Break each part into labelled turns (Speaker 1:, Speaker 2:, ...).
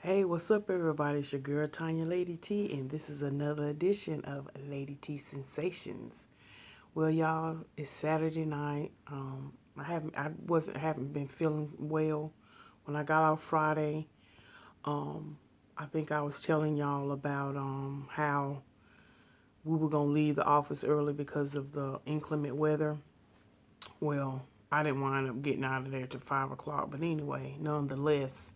Speaker 1: Hey, what's up, everybody? It's your girl Tanya Lady T, and this is another edition of Lady T Sensations. Well, y'all, it's Saturday night. I haven't been feeling well when I got off Friday. I think I was telling y'all about how we were gonna leave the office early because of the inclement weather. Well, I didn't wind up getting out of there till 5 o'clock, but anyway, nonetheless.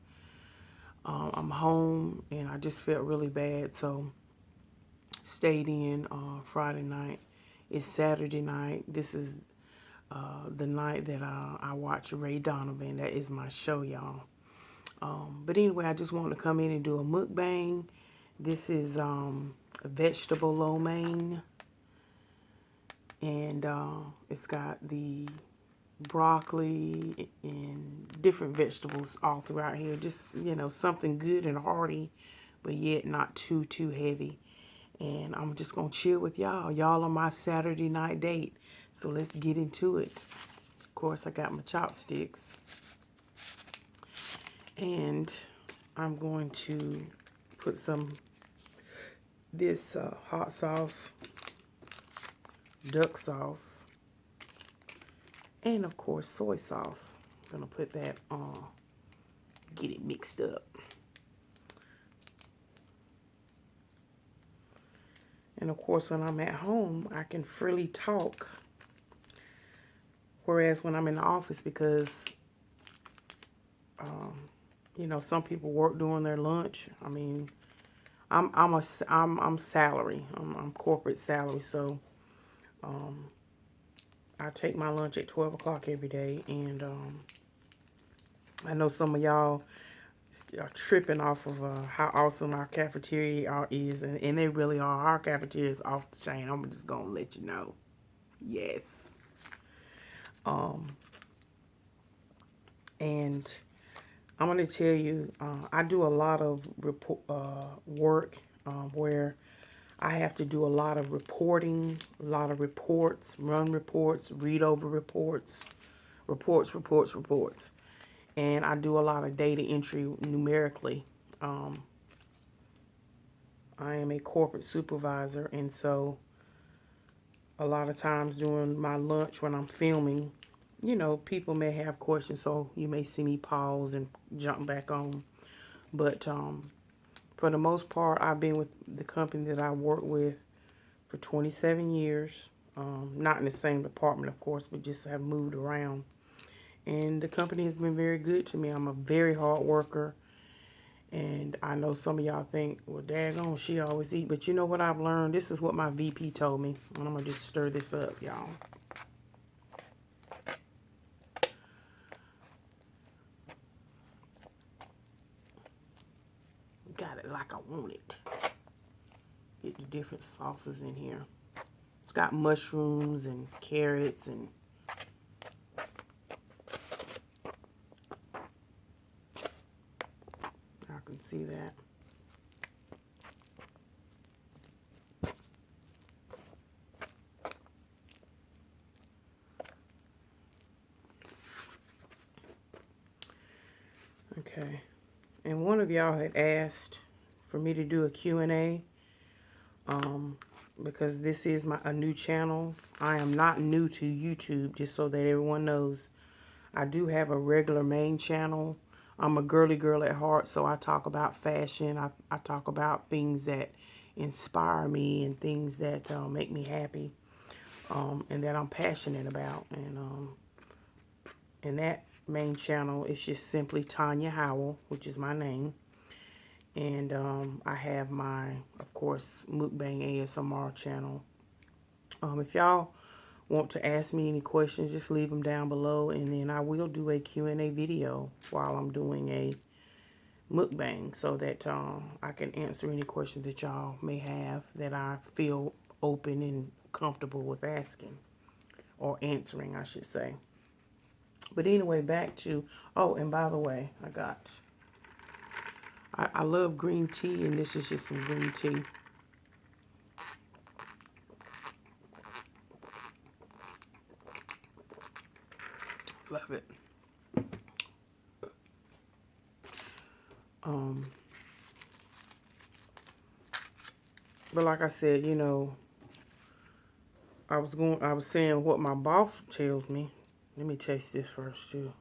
Speaker 1: I'm home and I just felt really bad, so stayed in Friday night. It's Saturday night. This is the night that I watch Ray Donovan. That is my show, y'all. But anyway, I just wanted to come in and do a mukbang. This is a vegetable lo mein, and it's got the broccoli and different vegetables all throughout here. Just, something good and hearty, but yet not too heavy. And I'm just going to chill with y'all. Y'all on my Saturday night date. So let's get into it. Of course, I got my chopsticks. And I'm going to put this hot sauce, duck sauce, and of course soy sauce. I'm going to put that on, get it mixed up. And of course, when I'm at home, I can freely talk. Whereas when I'm in the office, because, some people work during their lunch. I mean, I'm salary. I'm corporate salary. So, I take my lunch at 12 o'clock every day. And I know some of y'all are tripping off of how awesome our cafeteria is. And they really are. Our cafeteria is off the chain. I'm just going to let you know. Yes. And I'm going to tell you, I do a lot of work where I have to do a lot of reporting, a lot of reports, run reports, read over reports. And I do a lot of data entry numerically. I am a corporate supervisor, and so a lot of times during my lunch when I'm filming, people may have questions, so you may see me pause and jump back on. But for the most part, I've been with the company that I work with for 27 years. Not in the same department, of course, but just have moved around. And the company has been very good to me. I'm a very hard worker. And I know some of y'all think, well, daggone, she always eat. But you know what I've learned? This is what my VP told me. And I'm going to just stir this up, y'all. Got it like I want it. Get the different sauces in here. It's got mushrooms and carrots and I can see that. Okay. And one of y'all had asked for me to do a Q&A because this is a new channel. I am not new to YouTube, just so that everyone knows. I do have a regular main channel. I'm a girly girl at heart, so I talk about fashion. I talk about things that inspire me and things that make me happy and that I'm passionate about. And that main channel is just simply Tanya Howell, which is my name. And I have my, of course, MUKBANG ASMR channel. If y'all want to ask me any questions, just leave them down below, and then I will do a Q&A video while I'm doing a mukbang so that I can answer any questions that y'all may have that I feel open and comfortable with asking or answering, I should say. But anyway, back to, oh, and by the way, I love green tea, and this is just some green tea. Love it. But like I said, you know, I was saying what my boss tells me. Let me taste this first too.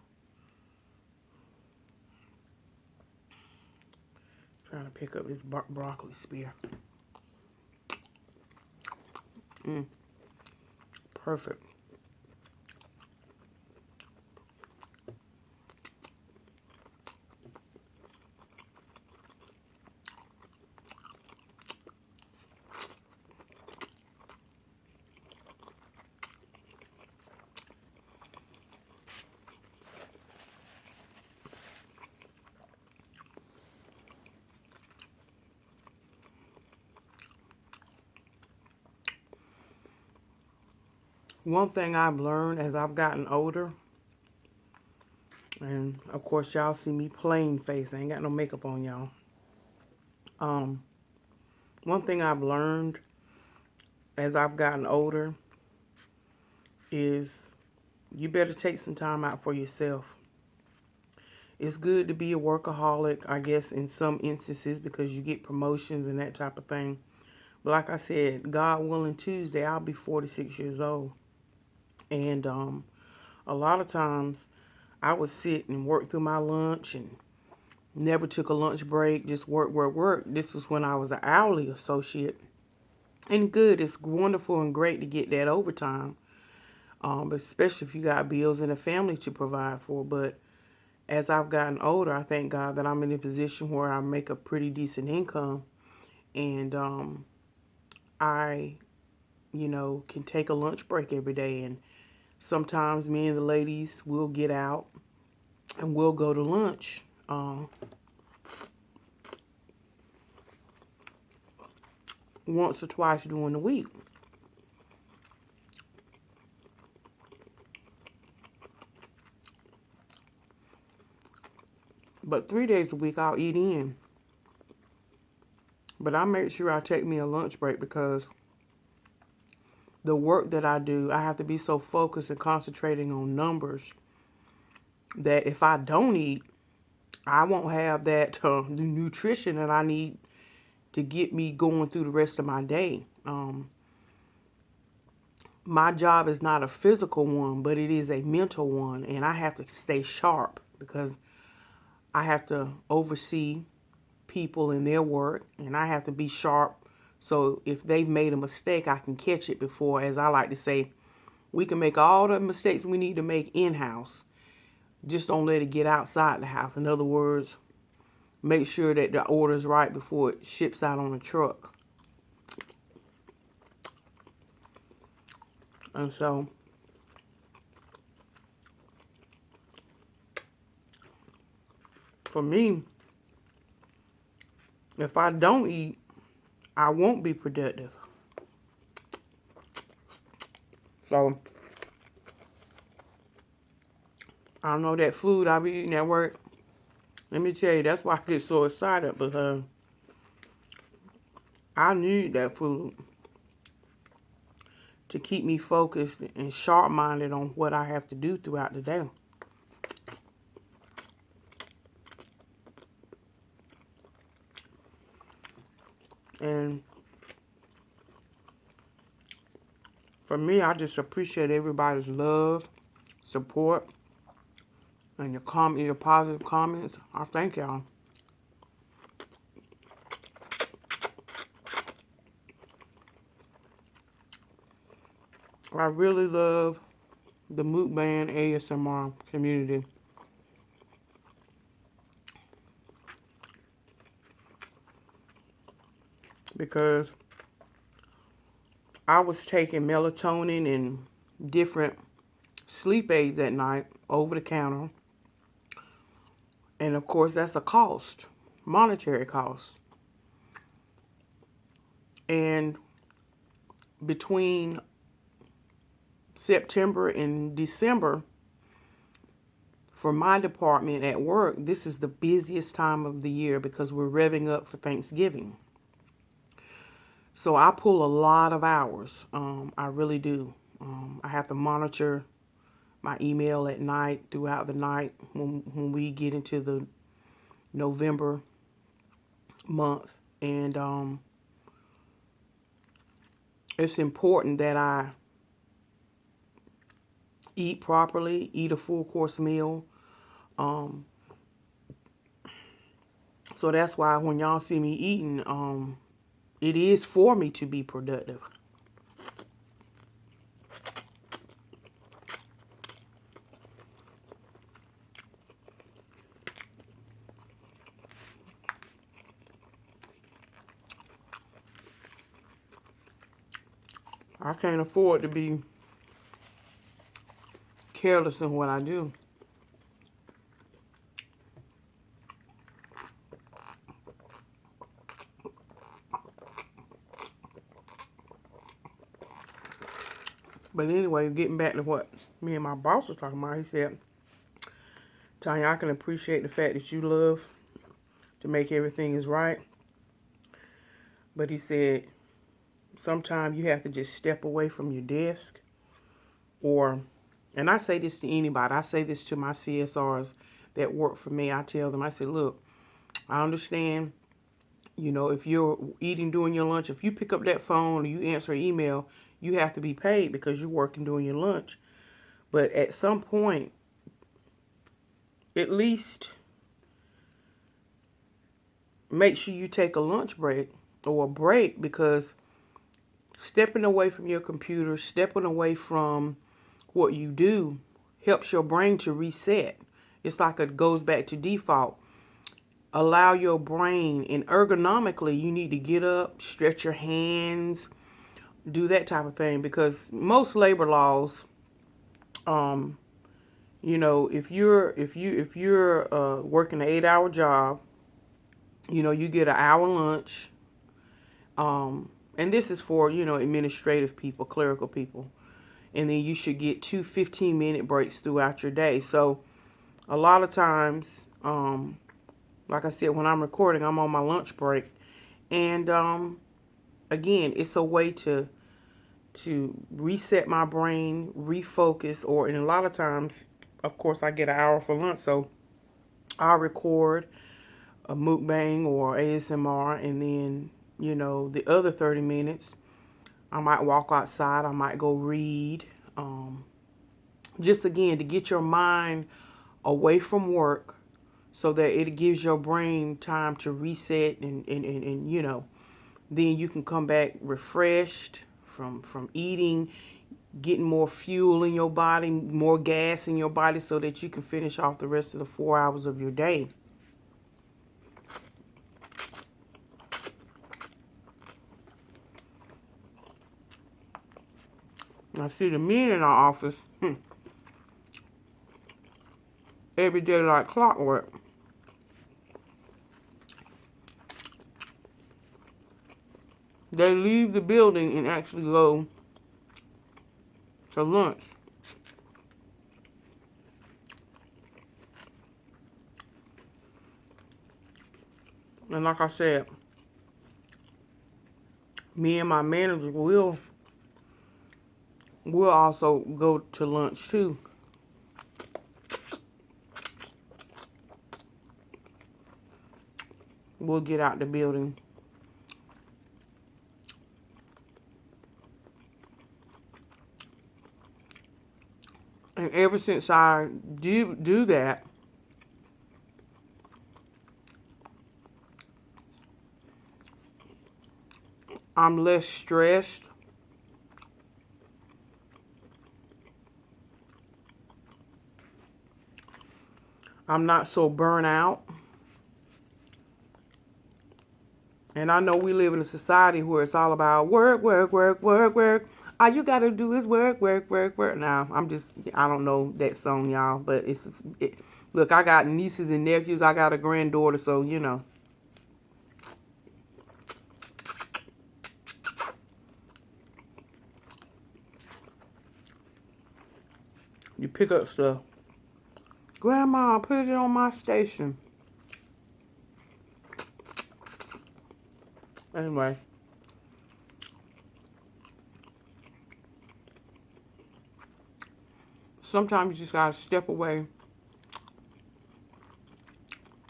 Speaker 1: Trying to pick up this broccoli spear. Perfect. One thing I've learned as I've gotten older, and of course y'all see me plain face. I ain't got no makeup on, y'all. One thing I've learned as I've gotten older is you better take some time out for yourself. It's good to be a workaholic, I guess, in some instances because you get promotions and that type of thing. But like I said, God willing, Tuesday, I'll be 46 years old. And a lot of times I would sit and work through my lunch and never took a lunch break, just work, work, work. This was when I was an hourly associate. And good, it's wonderful and great to get that overtime, especially if you got bills and a family to provide for. But as I've gotten older, I thank God that I'm in a position where I make a pretty decent income. And I, you know, can take a lunch break every day. And sometimes me and the ladies will get out and we'll go to lunch. Once or twice during the week. But 3 days a week I'll eat in. But I make sure I take me a lunch break because the work that I do, I have to be so focused and concentrating on numbers that if I don't eat, I won't have that the nutrition that I need to get me going through the rest of my day. My job is not a physical one, but it is a mental one, and I have to stay sharp because I have to oversee people in their work, and I have to be sharp. So if they've made a mistake, I can catch it before, as I like to say, we can make all the mistakes we need to make in-house. Just don't let it get outside the house. In other words, make sure that the order is right before it ships out on the truck. And so, for me, if I don't eat, I won't be productive. So, I know that food I be eating at work. Let me tell you, that's why I get so excited because I need that food to keep me focused and sharp-minded on what I have to do throughout the day. And for me, I just appreciate everybody's love, support, and your positive comments. I thank y'all. I really love the MUKBANG ASMR community. Because I was taking melatonin and different sleep aids at night over the counter. And of course, that's a cost, monetary cost. And between September and December, for my department at work, this is the busiest time of the year because we're revving up for Thanksgiving. So I pull a lot of hours. I really do. I have to monitor my email at night, throughout the night, when we get into the November month. And it's important that I eat properly, eat a full course meal. Um, so that's why when y'all see me eating, it is for me to be productive. I can't afford to be careless in what I do. But anyway, getting back to what me and my boss was talking about, he said, Tanya, I can appreciate the fact that you love to make everything is right. But he said, sometimes you have to just step away from your desk or, and I say this to anybody, I say this to my CSRs that work for me. I tell them, I said, look, I understand, you know, if you're eating during your lunch, if you pick up that phone or you answer an email, you have to be paid because you're working during your lunch. But at some point, at least make sure you take a lunch break or a break, because stepping away from your computer, stepping away from what you do helps your brain to reset. It's like it goes back to default. Allow your brain, and ergonomically, you need to get up, stretch your hands, do that type of thing, because most labor laws, you know, if you're working an 8-hour job, you know, you get an hour lunch. And this is for, you know, administrative people, clerical people. And then you should get 2 15-minute breaks throughout your day. So a lot of times, like I said, when I'm recording, I'm on my lunch break. And again, it's a way to reset my brain, refocus, or, and a lot of times, of course, I get an hour for lunch. So I'll record a mukbang or ASMR, and then, you know, the other 30 minutes, I might walk outside, I might go read. Just again, to get your mind away from work so that it gives your brain time to reset, and you know, then you can come back refreshed from eating, getting more fuel in your body, more gas in your body, so that you can finish off the rest of the 4 hours of your day. I see the men in our office every day like clockwork. They leave the building and actually go to lunch. And like I said, me and my manager will also go to lunch too. We'll get out the building. And ever since I do that, I'm less stressed. I'm not so burnt out. And I know we live in a society where it's all about work, work, work, work, work. All you gotta do is work, work, work, work. Now, I don't know that song, y'all, but look, I got nieces and nephews. I got a granddaughter, so, you know. You pick up stuff. Grandma, put it on my station. Anyway. Sometimes you just gotta step away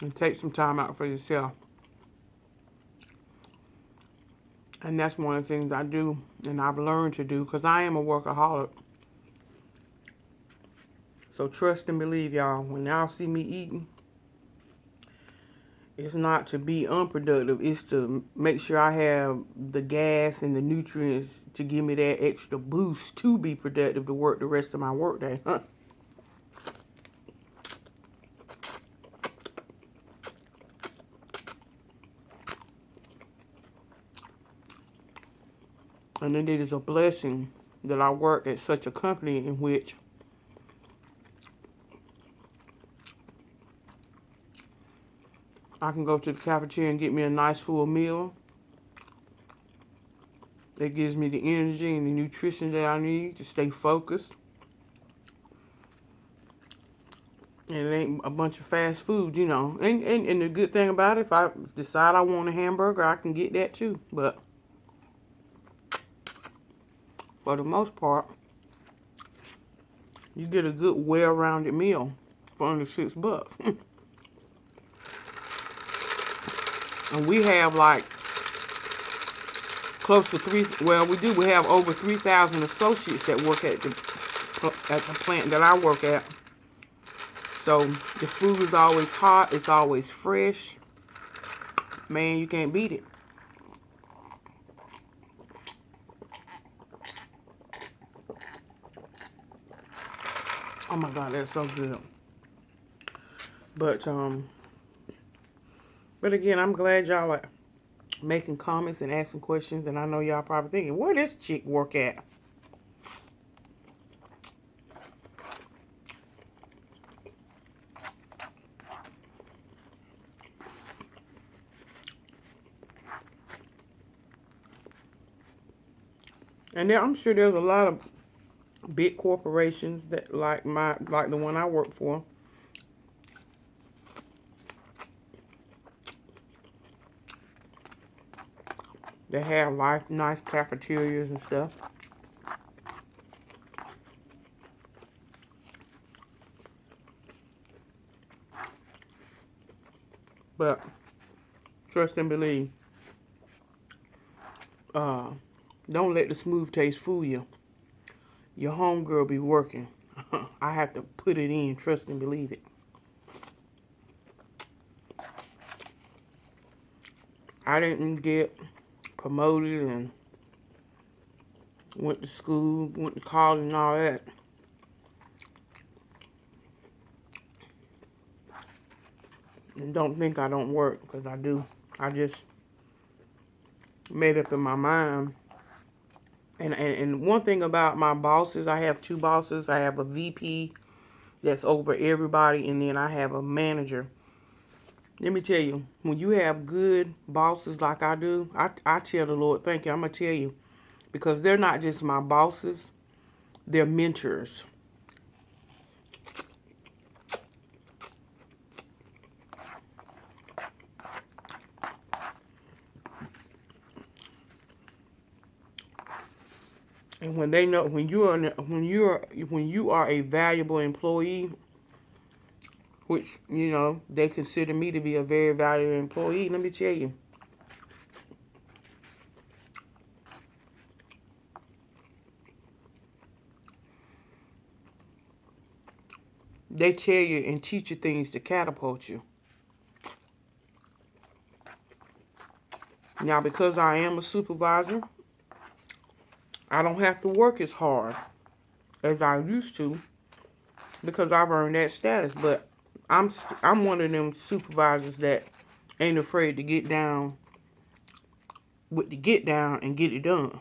Speaker 1: and take some time out for yourself. And that's one of the things I do and I've learned to do because I am a workaholic. So trust and believe, y'all. When y'all see me eating, it's not to be unproductive. It's to make sure I have the gas and the nutrients to give me that extra boost to be productive to work the rest of my workday. And it is a blessing that I work at such a company in which I can go to the cafeteria and get me a nice full meal. It gives me the energy and the nutrition that I need to stay focused. And it ain't a bunch of fast food, you know. And the good thing about it, if I decide I want a hamburger, I can get that too. But for the most part, you get a good, well-rounded meal for under $6. And we have like close to we have over 3,000 associates that work at the plant that I work at. So the food is always hot, it's always fresh. Man, you can't beat it. Oh my God, that's so good. But again, I'm glad y'all are making comments and asking questions, and I know y'all probably thinking, where this chick work at? And I'm sure there's a lot of big corporations that like the one I work for. They have nice cafeterias and stuff. But trust and believe. Don't let the smooth taste fool you. Your homegirl be working. I have to put it in, trust and believe it. I didn't get promoted and went to school, went to college and all that. And don't think I don't work, because I do. I just made up in my mind. And one thing about my bosses, I have two bosses. I have a VP that's over everybody, and then I have a manager. Let me tell you, when you have good bosses like I do, I tell the Lord, thank you. I'm going to tell you, because they're not just my bosses, they're mentors. And when they know when you are a valuable employee, which they consider me to be a very valuable employee, let me tell you, they tell you and teach you things to catapult you. Now, because I am a supervisor, I don't have to work as hard as I used to, because I've earned that status. But I'm one of them supervisors that ain't afraid to get down with the get down and get it done.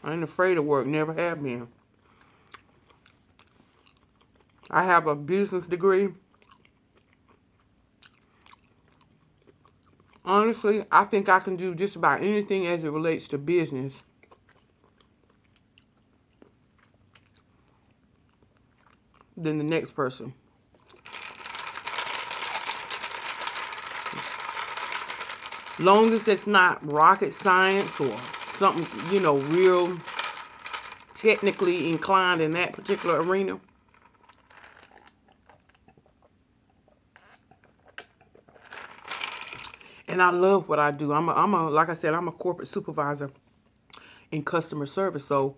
Speaker 1: I ain't afraid of work, never have been. I have a business degree. Honestly, I think I can do just about anything as it relates to business than the next person. Long as it's not rocket science or something, real technically inclined in that particular arena, And I love what I do. Like I said, I'm a corporate supervisor in customer service. So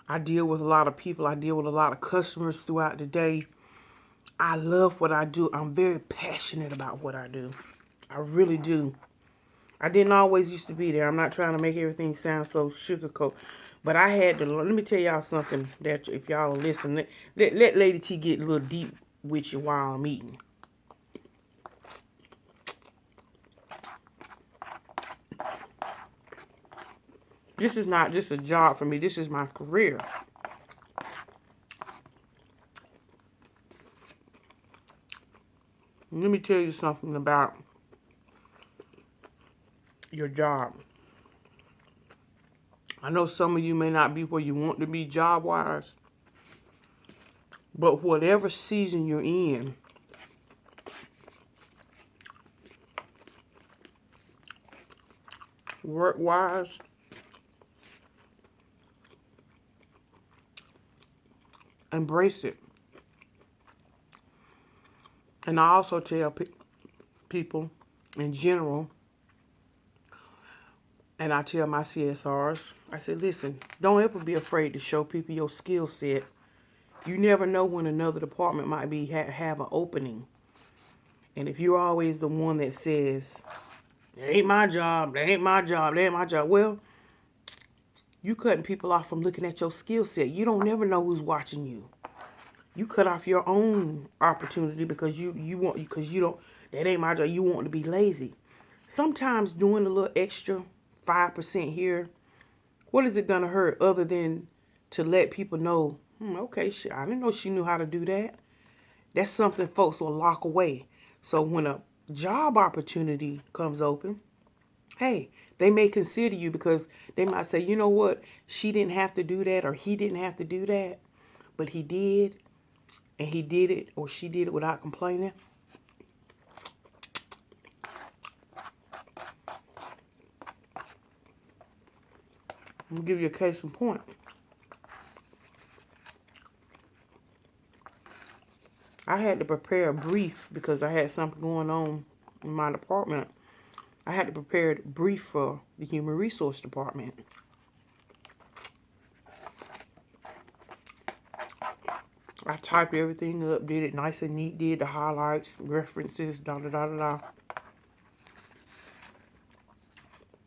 Speaker 1: I deal with a lot of people. I deal with a lot of customers throughout the day. I love what I do. I'm very passionate about what I do. I really do. I didn't always used to be there. I'm not trying to make everything sound so sugarcoat. But I had to learn. Let me tell y'all something that if y'all listen, let Lady T get a little deep with you while I'm eating. This is not just a job for me. This is my career. Let me tell you something about your job. I know some of you may not be where you want to be job-wise, but whatever season you're in, work-wise, embrace it. And I also tell people in general, and I tell my CSRs, I said, listen, don't ever be afraid to show people your skill set. You never know when another department might be have an opening. And if you're always the one that says, that ain't my job, that ain't my job, that ain't my job, well, you cutting people off from looking at your skill set. You don't never know who's watching you. You cut off your own opportunity because you don't, that ain't my job. You want to be lazy. Sometimes doing a little extra 5% here, what is it gonna hurt other than to let people know, okay, shit, I didn't know she knew how to do that. That's something folks will lock away. So when a job opportunity comes open, hey, they may consider you because they might say, you know what, she didn't have to do that or he didn't have to do that, but he did, and he did it or she did it without complaining. I'm going to give you a case in point. I had to prepare a brief because I had something going on in my department. I had to prepare a brief for the Human Resource Department. I typed everything up, did it nice and neat, did the highlights, references, da-da-da-da-da.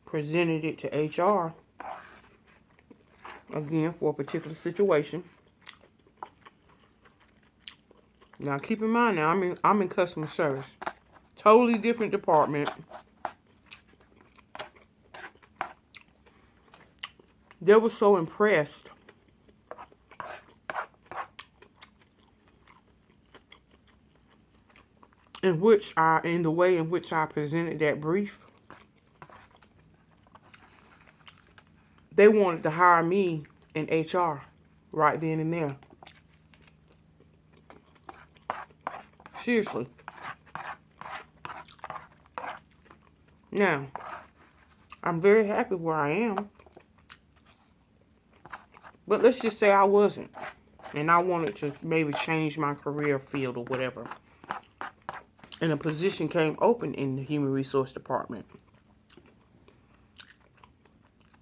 Speaker 1: Presented it to HR, again, for a particular situation. Now, keep in mind now, I'm in customer service. Totally different department. They were so impressed in the way in which I presented that brief. They wanted to hire me in HR right then and there. Seriously. Now, I'm very happy where I am. But let's just say I wasn't. And I wanted to maybe change my career field or whatever. And a position came open in the Human Resource Department.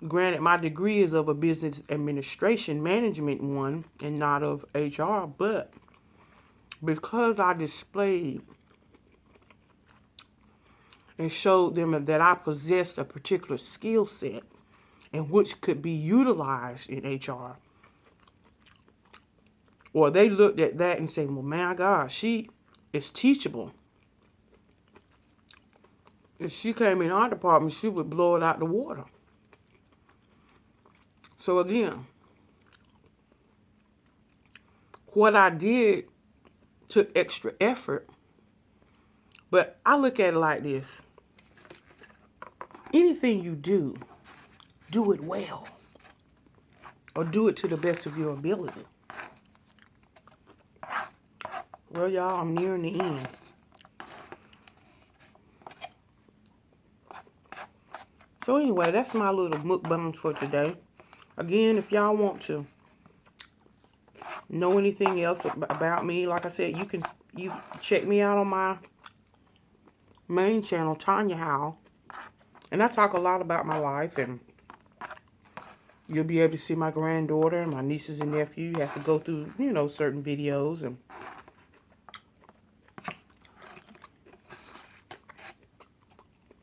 Speaker 1: Granted, my degree is of a business administration management one and not of HR, but because I displayed and showed them that I possessed a particular skill set and which could be utilized in HR, or they looked at that and said, well, my God, she is teachable. If she came in our department, she would blow it out the water. So again, what I did took extra effort, but I look at it like this. Anything you do it well, or do it to the best of your ability. Well, y'all, I'm nearing the end. So anyway, that's my little mukbang for today. Again, if y'all want to know anything else about me, like I said, you check me out on my main channel, Tanya Howell. And I talk a lot about my life, and you'll be able to see my granddaughter and my nieces and nephews. You have to go through, you know, certain videos.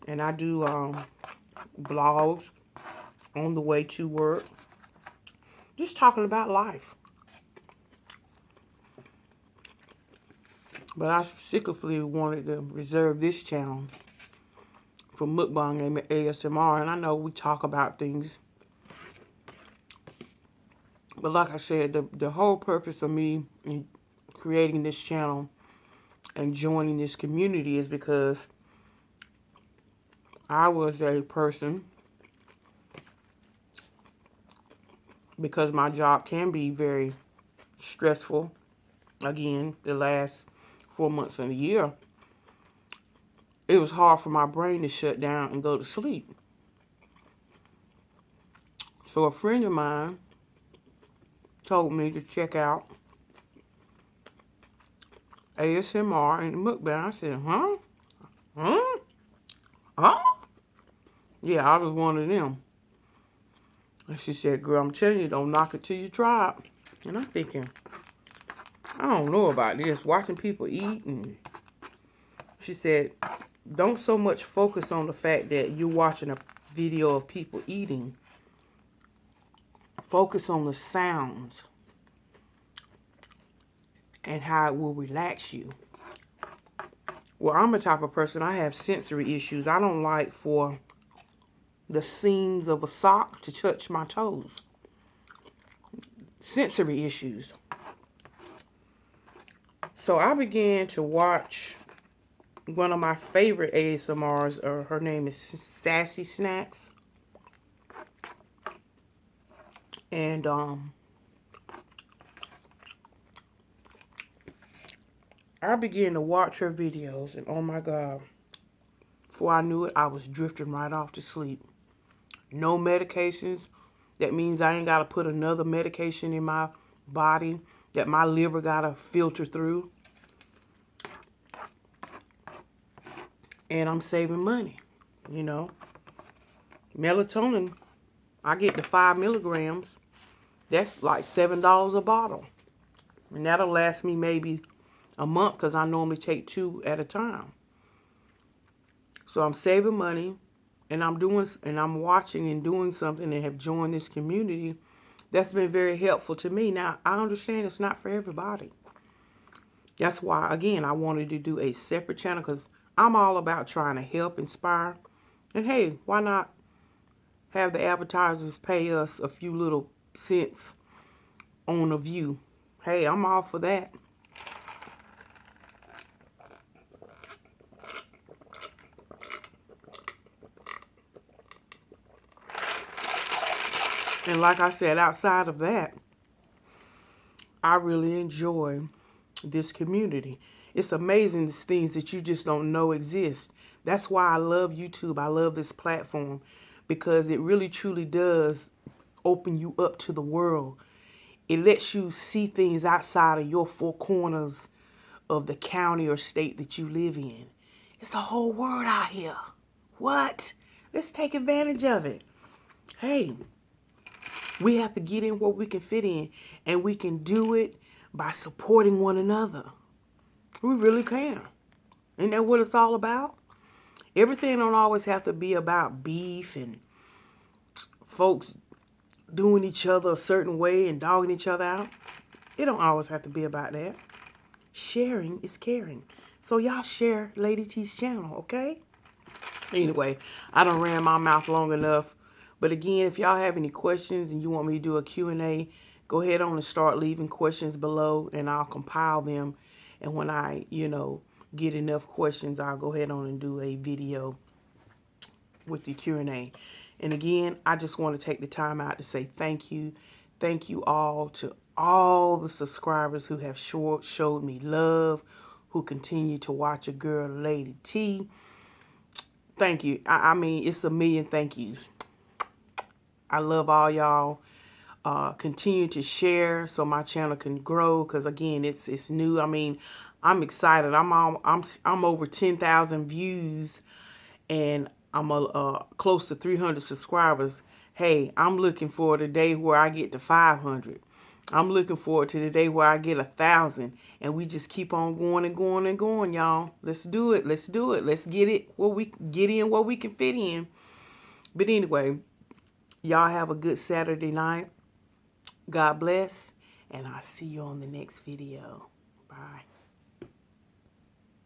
Speaker 1: And I do vlogs on the way to work. Just talking about life. But I specifically wanted to reserve this channel for mukbang and ASMR. And I know we talk about things. But like I said, the whole purpose of me in creating this channel and joining this community is because I was a person, because my job can be very stressful. Again, the last 4 months of the year, it was hard for my brain to shut down and go to sleep. So a friend of mine told me to check out ASMR and mukbang. I said, huh? Huh? Huh? Yeah, I was one of them. And she said, girl, I'm telling you, don't knock it till you try it. And I'm thinking, I don't know about this. Watching people eat. And she said, don't so much focus on the fact that you're watching a video of people eating. Focus on the sounds and how it will relax you. Well, I'm a type of person, I have sensory issues. I don't like for the seams of a sock to touch my toes. Sensory issues. So I began to watch one of my favorite ASMRs. Her name is Sassy Snacks. And I began to watch her videos, and oh my God, before I knew it, I was drifting right off to sleep. No medications. That means I ain't got to put another medication in my body that my liver got to filter through. And I'm saving money, you know. Melatonin, I get the 5 milligrams. That's like $7 a bottle. And that'll last me maybe a month because I normally take 2 at a time. So I'm saving money, and I'm watching and doing something and have joined this community that's been very helpful to me. Now, I understand it's not for everybody. That's why, again, I wanted to do a separate channel, because I'm all about trying to help, inspire. And hey, why not have the advertisers pay us a few little cents on a view? Hey, I'm all for that. And like I said, outside of that, I really enjoy this community. It's amazing, the things that you just don't know exist. That's why I love YouTube. I love this platform, because it really truly does open you up to the world. It lets you see things outside of your 4 corners of the county or state that you live in. It's a whole world out here. What? Let's take advantage of it. Hey, we have to get in where we can fit in, and we can do it by supporting one another. We really can. Isn't that what it's all about? Everything don't always have to be about beef and folks doing each other a certain way and dogging each other out. It don't always have to be about that. Sharing is caring. So y'all share Lady T's channel, okay? Anyway, I done ran my mouth long enough. But again, if y'all have any questions and you want me to do a Q&A, go ahead on and start leaving questions below, and I'll compile them. And when I, get enough questions, I'll go ahead on and do a video with the Q&A. And again, I just want to take the time out to say thank you. Thank you all to all the subscribers who have showed me love, who continue to watch your girl, Lady T. Thank you. I mean, it's a million thank yous. I love all y'all. Continue to share so my channel can grow, because again, it's new. I mean, I'm excited. I'm over 10,000 views, and I'm close to 300 subscribers. Hey, I'm looking for the day where I get to 500. I'm looking forward to the day where I get 1,000, and we just keep on going and going and going, y'all. Let's do it. Let's do it. Let's get it where we get in where we can fit in. But anyway, y'all have a good Saturday night. God bless, and I'll see you on the next video. Bye.